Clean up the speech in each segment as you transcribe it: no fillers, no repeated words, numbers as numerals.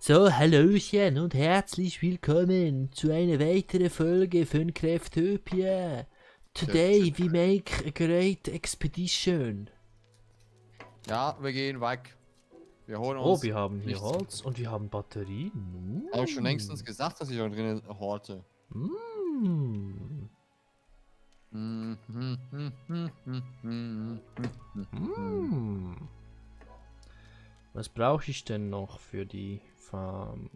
So, Hallöchen und herzlich willkommen zu einer weiteren Folge von Craftopia. Today we make a great expedition. Ja, wir gehen weg. Wir holen Oh, uns wir haben hier nichts. Holz und wir haben Batterien. Habe ich schon längstens gesagt, dass ich da drin horte. Mm. Mm. Was brauche ich denn noch für die Farm?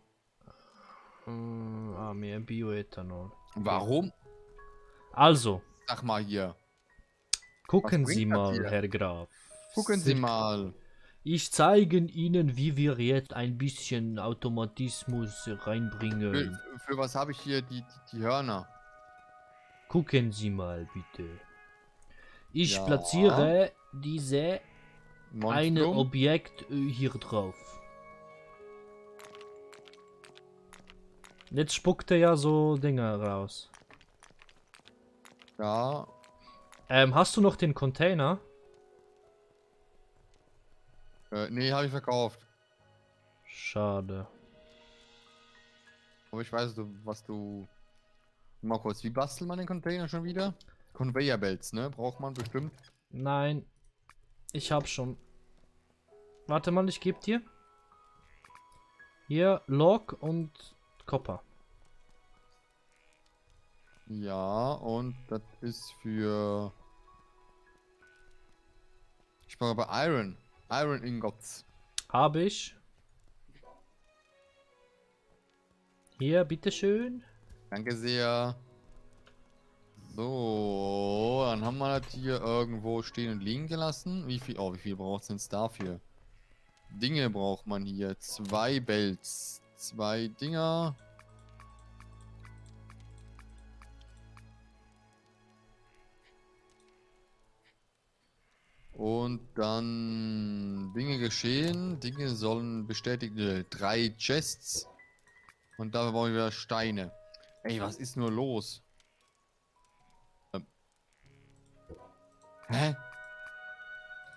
Mehr Bioethanol. Warum? Also, Sag mal hier. gucken Was Sie bringt das mal, hier? Herr Graf. Gucken Sie mal. Ich zeige Ihnen, wie wir jetzt ein bisschen Automatismus reinbringen. Für was habe ich hier die Hörner? Gucken Sie mal bitte. Ich Ja. platziere diese eine Monstrum. Objekt hier drauf. Jetzt spuckt er ja so Dinger raus. Ja. Hast du noch den Container? Nee, habe ich verkauft. Schade. Aber ich weiß, was du... Mal kurz, wie bastelt man den Container schon wieder? Conveyor Belts, ne? Braucht man bestimmt. Nein. Ich hab schon. Warte mal, ich geb dir. Hier, Log und Copper. Ja, und das ist für... Ich brauche aber Iron. Iron Ingots. Habe ich. Hier, bitteschön. Danke sehr. So, dann haben wir das hier irgendwo stehen und liegen gelassen. Wie viel braucht es denn dafür? Dinge braucht man hier. 2 Belts. 2 Dinger. Und dann Dinge geschehen. Dinge sollen bestätigt. 3 Chests. Und dafür brauche ich wieder Steine. Ey, was ist nur los? Hä?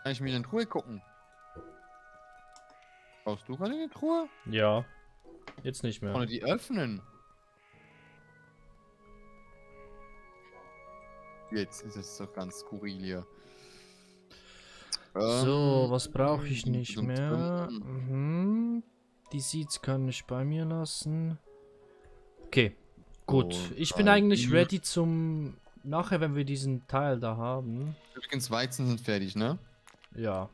Kann ich mir in die Truhe gucken? Brauchst du gerade eine Truhe? Ja. Jetzt nicht mehr. Kann ich die öffnen? Jetzt ist es doch ganz skurril hier. So, was brauche ich nicht mehr? Mhm. Die Seeds kann ich bei mir lassen. Okay, gut. So, Ich bin eigentlich ready zum... Nachher, wenn wir diesen Teil da haben. Übrigens, Weizen sind fertig, ne? Ja.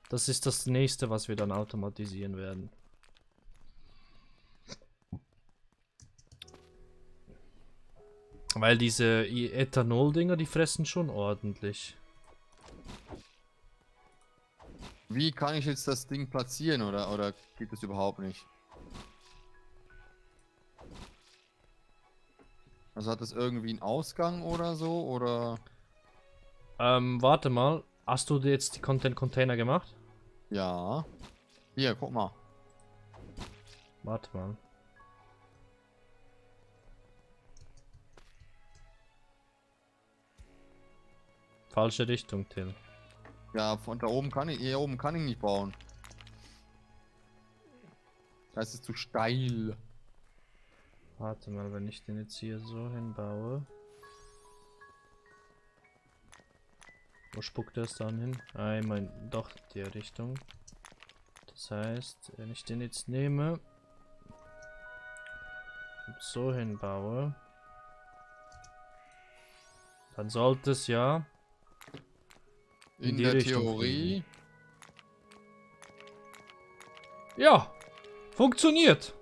Das ist das nächste, was wir dann automatisieren werden. Weil diese Ethanol-Dinger, die fressen schon ordentlich. Wie kann ich jetzt das Ding platzieren oder geht das überhaupt nicht? Also hat das irgendwie einen Ausgang oder so oder? Warte mal. Hast du dir jetzt die Content-Container gemacht? Ja. Hier, guck mal. Warte mal. Falsche Richtung, Till. Ja, von da oben kann ich, hier oben kann ich nicht bauen. Das ist zu steil. Warte mal, wenn ich den jetzt hier so hinbaue. Wo spuckt er es dann hin? Ah, ich mein, doch die Richtung. Das heißt, wenn ich den jetzt nehme und so hinbaue, dann sollte es ja In die der Richtung Theorie. ja, funktioniert.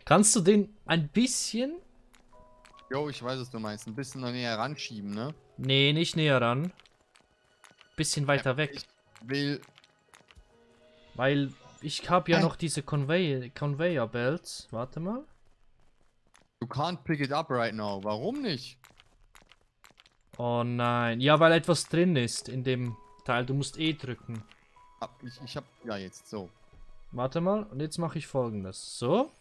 Kannst du den ein bisschen? Jo, ich weiß, was du meinst. Ein bisschen noch näher ranschieben, ne? Nee, nicht näher ran. Bisschen weiter weg. Ich will. Weil ich habe ja noch diese Conveyor Belts. Warte mal. Du can't pick it up right now. Warum nicht? Oh nein. Ja, weil etwas drin ist in dem Teil. Du musst E drücken. Ich hab. Ja, jetzt so. Warte mal. Und jetzt mache ich Folgendes. So.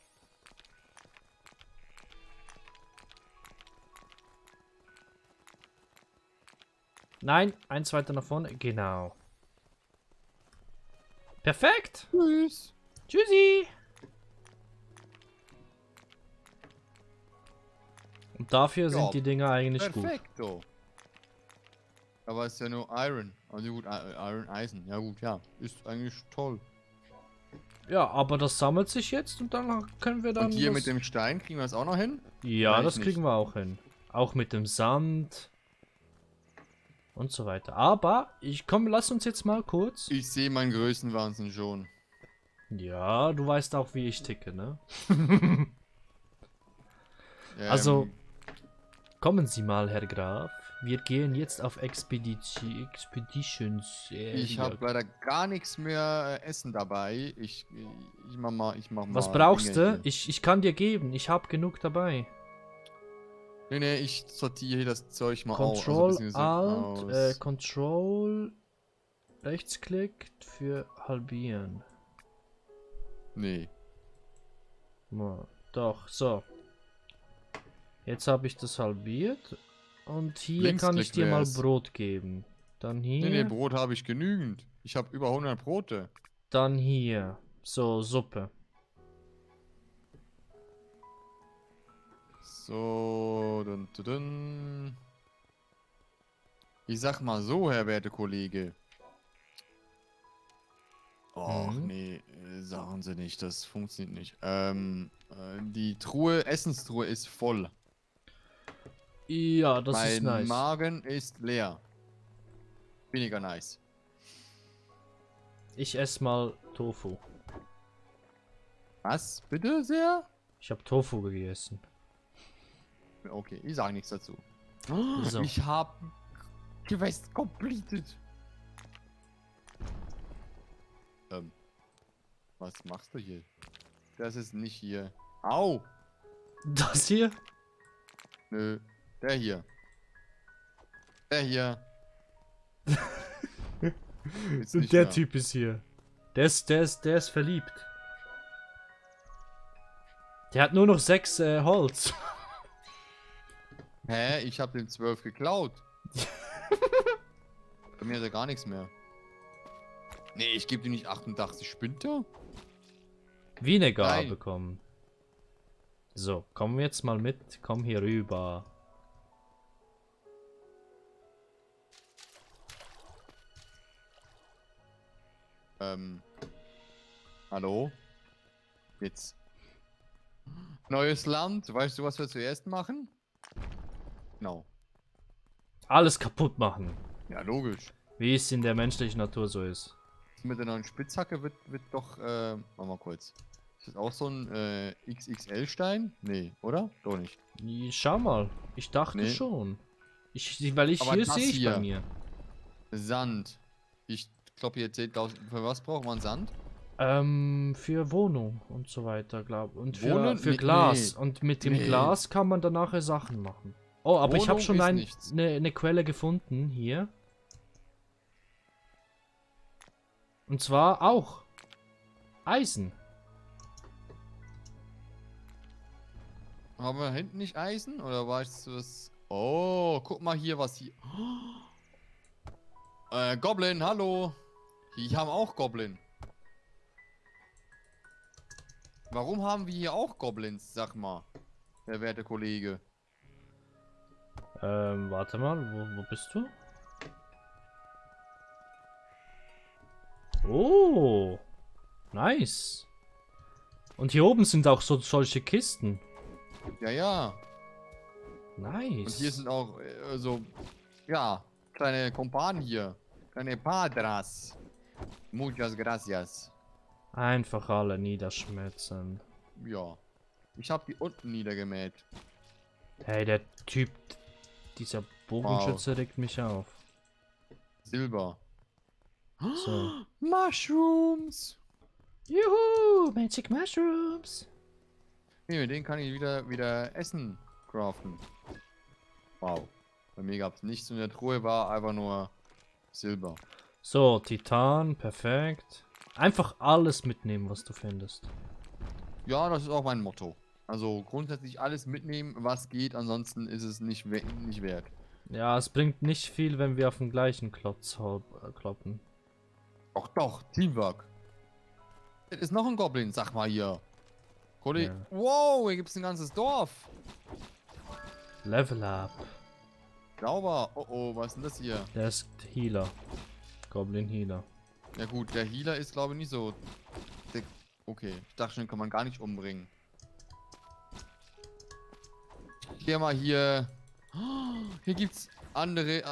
Nein, eins weiter nach vorne. Genau. Perfekt. Tschüss. Tschüssi. Und dafür sind Ja, die Dinger eigentlich gut. Perfekto. Aber es ist ja nur Iron. Also gut, Iron Eisen. Ja gut, ja. Ist eigentlich toll. Ja, aber das sammelt sich jetzt und dann können wir dann Und hier das... mit dem Stein kriegen wir das auch noch hin? Ja, Wahrscheinlich das kriegen nicht. wir auch hin. Auch mit dem Sand. Und so weiter. Aber, lass uns jetzt mal kurz. Ich sehe meinen Größenwahnsinn schon. Ja, du weißt auch, wie ich ticke, ne? Ähm, Also, kommen Sie mal, Herr Graf. Wir gehen jetzt auf Expeditions. ich habe leider gar nichts mehr Essen dabei. Ich mach mal, Was brauchst Dinge du? hier. Ich kann dir geben. Ich habe genug dabei. Nee, ich sortiere hier das Zeug mal Control, aus. Also Alt, Control, Rechtsklick für halbieren. Nee. Doch, so. Jetzt habe ich das halbiert. Und hier kann ich Linksklick dir mal wär's. Brot geben. Dann Nee, hier. Brot habe ich genügend. Ich habe über 100 Brote. Dann hier. So, Suppe. So, dun. Ich sag mal so, Herr werte Kollege. Och, Mhm. nee, sagen Sie nicht, das funktioniert nicht. Die Truhe, Essenstruhe ist voll. Ja, das ist Mein nice. Magen ist leer. Weniger nice. Ich esse mal Tofu. Was? Bitte sehr? Ich habe Tofu gegessen. Okay, ich sage nichts dazu. So. Ich habe Quest completed. Was machst du hier? Das ist nicht hier. Au! Das hier? Nö. Der hier. Der hier. Ist nicht Der mehr. Typ ist hier. Der ist verliebt. Der hat nur noch 6 Holz. Hä? Ich hab den 12 geklaut. Bei mir hat er gar nichts mehr. Nee, ich gebe dir nicht 88. Spinnt er? Vinegar Nein. bekommen. So, komm jetzt mal mit. Komm hier rüber. Hallo? Jetzt. Neues Land. Weißt du, was wir zuerst machen? Genau. Alles kaputt machen. Ja, logisch. Wie es in der menschlichen Natur so ist. Mit der neuen Spitzhacke wird doch, warte mal kurz. Ist das auch so ein XXL-Stein? Nee, oder? Doch nicht. Schau mal. Ich dachte Nee. schon. Weil Aber hier das sehe ich bei hier. mir. Sand. Ich glaube, ihr erzählt, für was braucht man Sand? Für Wohnung und so weiter, glaube und Wohnen? für Nee, Glas. nee. Und mit dem Nee. Glas kann man dann nachher Sachen machen. Oh, aber ich habe Wohnung schon ist nichts. eine Quelle gefunden hier. Und zwar auch Eisen. Haben wir hinten nicht Eisen? Oder war es was? Oh, guck mal hier, was hier. Goblin, hallo. Hier haben auch Goblin. Warum haben wir hier auch Goblins, sag mal, der werte Kollege? Warte mal, wo bist du? Oh, nice. Und hier oben sind auch solche Kisten. Ja, ja. Nice. Und hier sind auch, so, ja, kleine Kumpanen hier. Kleine Padras. Muchas gracias. Einfach alle niederschmetzen. Ja. Ich habe die unten niedergemäht. Hey, der Typ, dieser Bogenschütze regt mich auf. Silber. So. Mushrooms! Juhu, Magic Mushrooms. Nee, mit denen kann ich wieder Essen craften. Wow. Bei mir gab es nichts und in der Truhe war einfach nur Silber. So, Titan, perfekt. Einfach alles mitnehmen, was du findest. Ja, das ist auch mein Motto. Also grundsätzlich alles mitnehmen, was geht, ansonsten ist es nicht wert. Ja, es bringt nicht viel, wenn wir auf den gleichen Klotz kloppen. Doch, Teamwork. Das ist noch ein Goblin, sag mal hier. Kollege. Ja. Wow, hier gibt's ein ganzes Dorf. Level up. Sauber. Oh oh, was ist denn das hier? Der ist Healer. Goblin Healer. Ja gut, der Healer ist glaube ich nicht so dick. Okay, ich dachte schon, kann man gar nicht umbringen. Ich geh mal hier. Hier gibt's andere.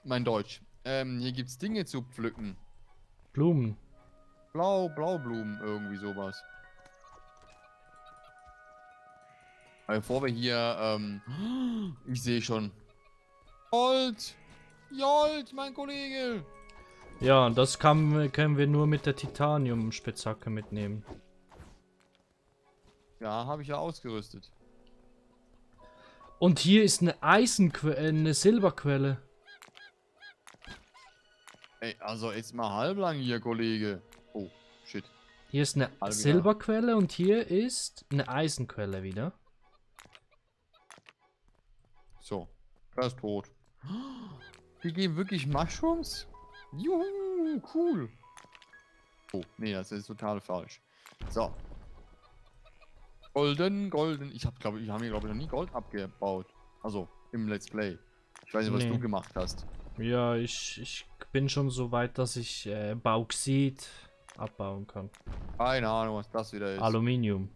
Mein Deutsch. Hier gibt's Dinge zu pflücken. Blumen. Blaublumen, irgendwie sowas. Bevor wir hier, ich sehe schon. Jolt! Jolt, mein Kollege! Ja, und das können wir nur mit der Titanium-Spitzhacke mitnehmen. Ja, habe ich ja ausgerüstet. Und hier ist eine eine Silberquelle. Ey, also jetzt mal halblang hier, Kollege. Oh, shit. Hier ist eine Halb Silberquelle und hier ist eine Eisenquelle wieder. So, er ist tot. Die geben wirklich Mushrooms? Juhu, cool. Oh, nee, das ist total falsch. So. Golden. Ich habe hier glaube ich noch nie Gold abgebaut. Also im Let's Play. Ich weiß nicht, was Nee. du gemacht hast. Ja, ich bin schon so weit, dass ich Bauxit abbauen kann. Keine Ahnung, was das wieder ist. Aluminium.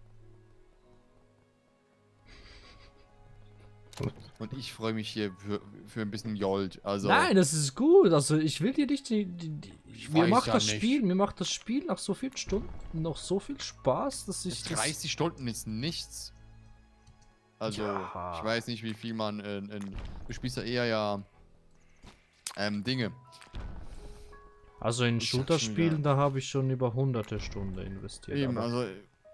Und ich freue mich hier für ein bisschen Gold. Also, Nein, das ist gut. Also ich will dir nicht mir weiß macht ja das nicht. Spiel, mir macht das Spiel nach so vielen Stunden noch so viel Spaß, dass ich das 30 Stunden ist nichts. Also, Ja. ich weiß nicht, wie viel man du spielst ja eher Dinge. Also in Ich sag's schon Shooter-Spielen, wieder. da habe ich schon über hunderte Stunden investiert. Eben, aber- also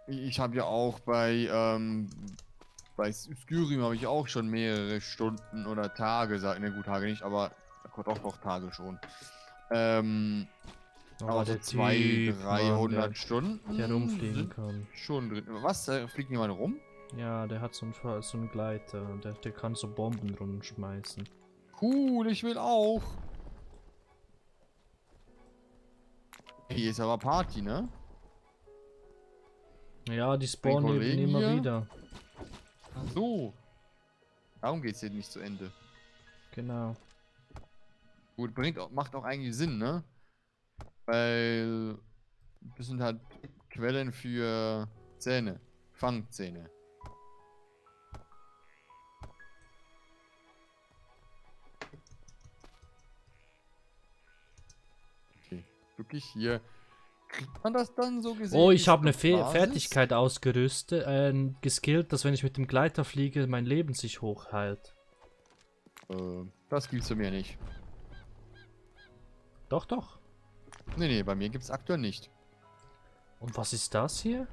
ich habe ja auch bei Skyrim habe ich auch schon mehrere Stunden oder Tage, ne gut, Tage nicht, aber doch Tage schon. aber Also der 200, Typ, 300 Mann, Stunden der rumfliegen sind kann. schon drin. Was? Fliegt jemand rum? Ja, der hat so einen Gleiter und der kann so Bomben rumschmeißen. Cool, ich will auch. Hier ist aber Party, ne? Ja, die spawnen eben Kollegen immer hier? wieder. Ach so. Darum geht's hier nicht zu Ende. Genau. Gut, macht auch eigentlich Sinn, ne? Weil das sind halt Quellen für Zähne. Fangzähne. Okay. Wirklich hier. Kriegt man das dann so gesehen? Oh, ich habe eine Ist das Basis? Fertigkeit ausgerüstet, geskillt, dass wenn ich mit dem Gleiter fliege, mein Leben sich hochheilt. Das gibt's bei mir nicht. Doch, doch. Nee, bei mir gibt's aktuell nicht. Und was ist das hier?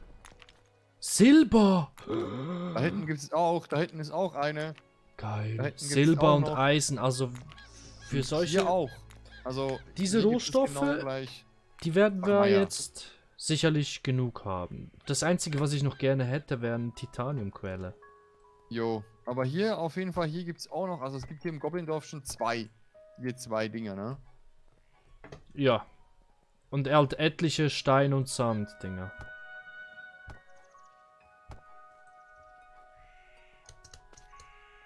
Silber! Da hinten gibt's auch, da hinten ist auch eine. Da Geil. hinten gibt's Silber auch und noch. Eisen, also für solche, Hier auch. Also Diese hier gibt's Rohstoffe- genau gleich. die werden Ach, wir na ja. jetzt sicherlich genug haben. Das Einzige, was ich noch gerne hätte, wären Titaniumquelle. Jo, aber hier auf jeden Fall, hier gibt's auch noch, also es gibt hier im Goblindorf schon zwei Dinger, ne? Ja. Und halt etliche Stein- und Sand-Dinger.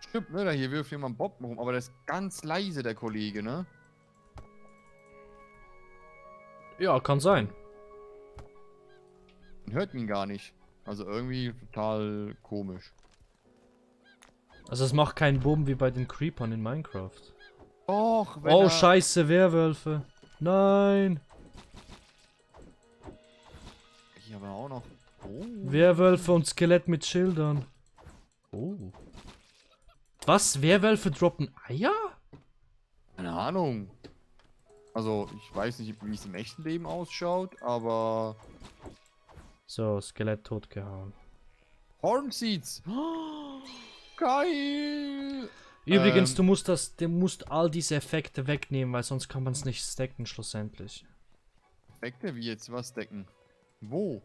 Stimmt, ne? Da hier wirft jemand Bob rum, aber der ist ganz leise, der Kollege, ne? Ja, kann sein. Man hört ihn gar nicht. Also irgendwie total komisch. Also es macht keinen Boom wie bei den Creepern in Minecraft. Och, wenn Oh, er... scheiße, Werwölfe. Nein. Hier aber auch noch... Oh. Werwölfe und Skelett mit Schildern. Oh. Was? Werwölfe droppen Eier? Keine Ahnung. Also, ich weiß nicht, wie es im echten Leben ausschaut, aber... So, Skelett totgehauen. Hornseeds! Oh, geil! Übrigens, du musst all diese Effekte wegnehmen, weil sonst kann man es nicht stacken schlussendlich. Effekte wie jetzt was decken? Wo?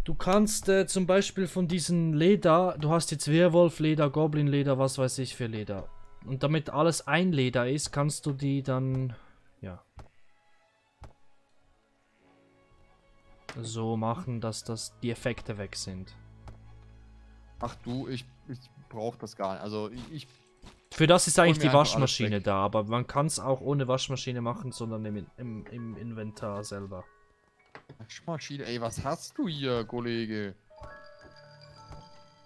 Du kannst zum Beispiel von diesen Leder, du hast jetzt Werwolf-Leder, Goblin-Leder, was weiß ich für Leder. Und damit alles ein Leder ist, kannst du die dann, ja. so machen, dass die Effekte weg sind. Ach du, ich brauch das gar nicht. Also ich Für das ist hol eigentlich mir die einfach alles Waschmaschine weg. da, aber man kann es auch ohne Waschmaschine machen, sondern im Inventar selber. Waschmaschine, ey, was hast du hier, Kollege?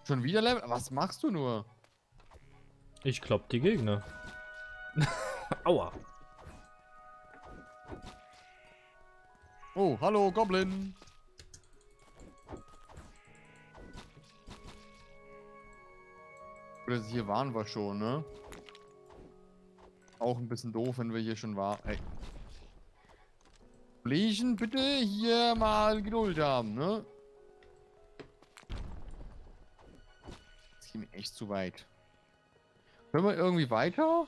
Schon wieder Level? Was machst du nur? Ich klopp die Gegner. Aua. Oh, hallo, Goblin. Oder hier waren wir schon, ne? Auch ein bisschen doof, wenn wir hier schon waren. Ey. Kollegen, bitte hier mal Geduld haben, ne? Das geht mir echt zu weit. Können wir irgendwie weiter?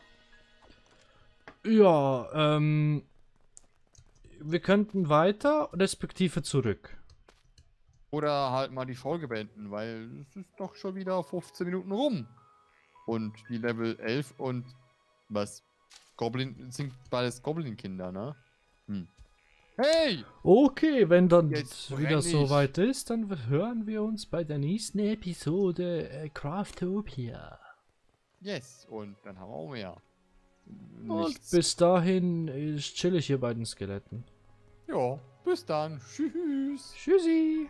Ja, wir könnten weiter, respektive zurück. Oder halt mal die Folge beenden, weil es ist doch schon wieder 15 Minuten rum. Und die Level 11 und was? Goblin sind beides Goblin-Kinder, ne? Hm. Hey! Okay, wenn dann Jetzt wieder brenn so ich. weit ist, dann hören wir uns bei der nächsten Episode Craftopia. Yes, und dann haben wir auch mehr. Und Nichts. bis dahin ist chillig hier bei den Skeletten. Ja, bis dann. Tschüss. Tschüssi!